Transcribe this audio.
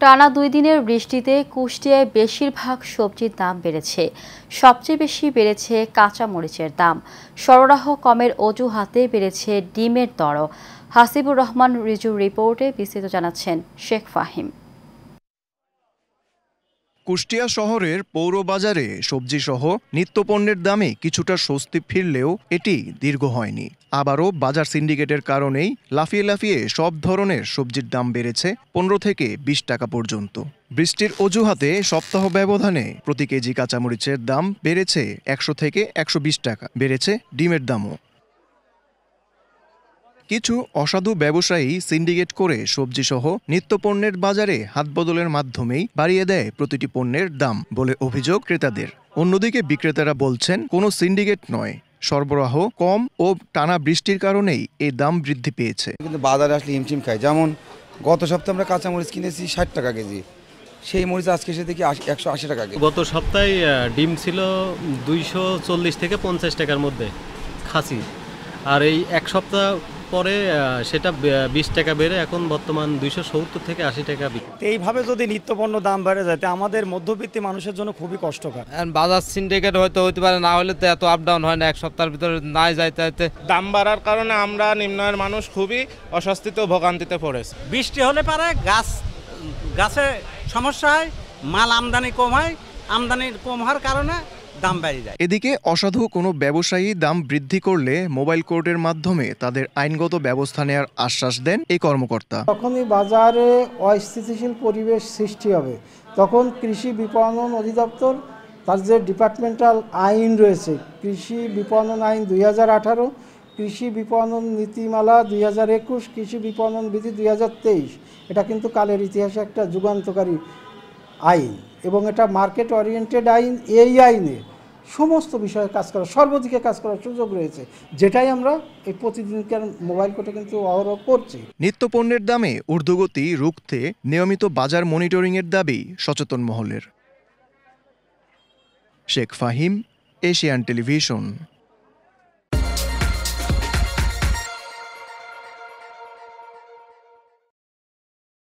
টানা 2 দিনের বৃষ্টিতে কুষ্টিয়ায় বেশিরভাগ সবজির দাম বেড়েছে। সবচেয়ে বেশি বেড়েছে কাঁচা মরিচের দাম। সরবরাহ কমের অজুহাতে বেড়েছে ডিমের দরও। হাসিবুর রহমান রিজুর রিপোর্টে বিস্তারিত জানাচ্ছেন শেখ ফাহিম। কুষ্টিয়া শহরের পৌর বাজারে সবজিসহ নিত্যপণ্যের দামে কিছুটা স্বস্তি ফিরলেও এটি দীর্ঘ হয়নি। আবারও বাজার সিন্ডিকেটের কারণেই লাফিয়ে লাফিয়ে সব ধরনের সবজির দাম বেড়েছে 15 থেকে 20 টাকা পর্যন্ত। বৃষ্টির অজুহাতে সপ্তাহ ব্যবধানে প্রতি কেজি কাঁচামরিচের দাম বেড়েছে 100 থেকে 120 টাকা। বেড়েছে ডিমের দামও। কিছু অসাধু ব্যবসায়ী সিন্ডিকেট করে সবজিসহ নিত্যপণ্যের বাজারে হাতবদলের মাধ্যমেই বাড়িয়ে দেয় প্রতিটি পণ্যের দাম বলে অভিযোগ ক্রেতাদের। অন্যদিকে বিক্রেতারা বলছেন কোনো সিন্ডিকেট নয়, সরবরাহ কম ও টানা বৃষ্টির কারণেই এই দাম বৃদ্ধি পেয়েছে। কিন্তু বাজারে আসলে হিমশিম খায়। যেমন গত সপ্তাহে আমরা কাঁচামরিচ কিনেছি 60 টাকা কেজি, সেই মরিচ আজকে এসে দেখি 180 টাকা কেজি। গত সপ্তাহে ডিম ছিল 240 থেকে 50 টাকার মধ্যে খাসি, আর এই এক সপ্তাহ পরে সেটা 20 টাকা বেড়ে এখন বর্তমান 270 থেকে 80 টাকা বিক্রি। এইভাবে যদি নিত্যপণ্য দাম বেড়ে যায় আমাদের মধ্যবিত্ত মানুষের জন্য খুবই কষ্টকর। বাজার সিন্ডিকেট হয়তো হতে পারে, না হলে তো এত আপ ডাউন হয় না। এক সপ্তাহের ভিতরে নাই যাইতে দাম বাড়ার কারণে আমরা নিম্ন আয়ের মানুষ খুবই অস্বস্তিতে ভোগান্তিতে পড়েছে। বৃষ্টি হলে পারে গাছে সমস্যা হয়, মাল আমদানি কম হয়, আমদানি কম হওয়ার কারণে দাম বেড়ে যায়। এদিকে অসাধু কোনো ব্যবসায়ী দাম বৃদ্ধি করলে মোবাইল কোর্টের মাধ্যমে তাদের আইনগত ব্যবস্থা নেওয়ার আশ্বাস দেন এই কর্মকর্তা। যখনই বাজারে অস্থিতিশীল পরিবেশ সৃষ্টি হবে তখন কৃষি বিপণন অধিদপ্তর তার যে ডিপার্টমেন্টাল আইন রয়েছে, কৃষি বিপণন আইন 2018, কৃষি বিপণন নীতিমালা 2021, কৃষি বিপণন বিধি 2023, এটা কিন্তু কালের ইতিহাসে একটা যুগান্তকারী আইন এবং এটা মার্কেট ওরিয়েন্টেড আইন। এই আইনে সমস্ত বিষয়ে কাজ করা, সর্বদিকে কাজ করার সুযোগ রয়েছে, যেটাই আমরা এই প্রতিদিনকার মোবাইল কোর্টে কিন্তু অহরহ করছি। নিত্যপণ্যের দামে ঊর্ধ্বগতি রুখতে নিয়মিত বাজার মনিটরিংয়ের দাবি সচেতন মহলের। Sheikh Fahim, Asian television.